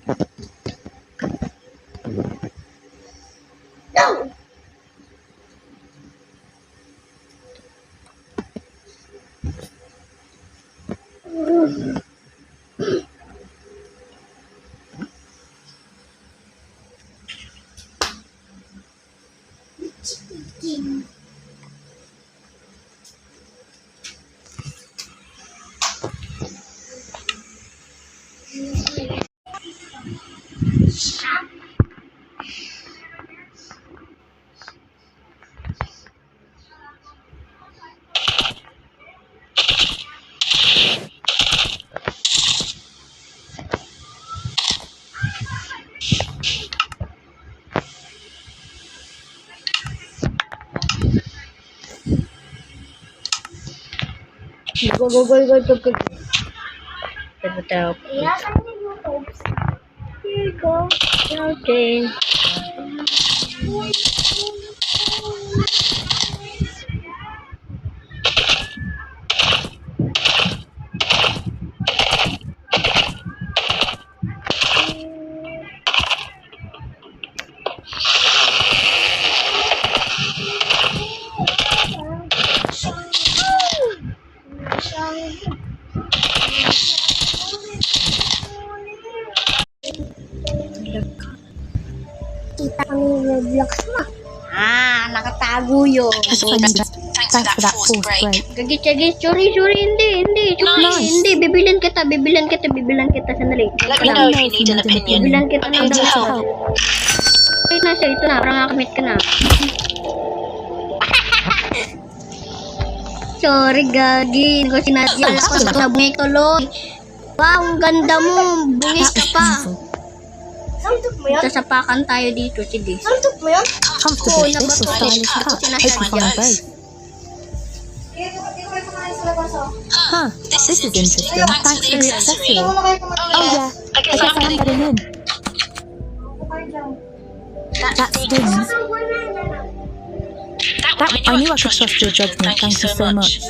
No! Chicken. Go. Ito. Yes, I need YouTube. Here you go. Okay. Kita kami yung Roblox mo. Nakatago yun. Thanks for that force break. Gagit. Sorry. Hindi. Hindi. Bibilan kita. Sandali. Let me know if you need an opinion. Bibilan kita I'm ng here to dalawa. help. Ito na. Parang nakakamit ka na. Sorry, Gagi. Hindi ko sinadya. Alam ko sa bungay tuloy. Wow, ang ganda mo. Bungis ka pa. Samtok mo yun? Sasapakan tayo dito. Sige. Samtok mo yun? Comfortable fit or stylish cut. Hope you find both. Huh, this is interesting. Thanks for the accessory. Oh yeah, I guess I'm heading in. That stings. I knew I could trust your judgment. Thank you so much.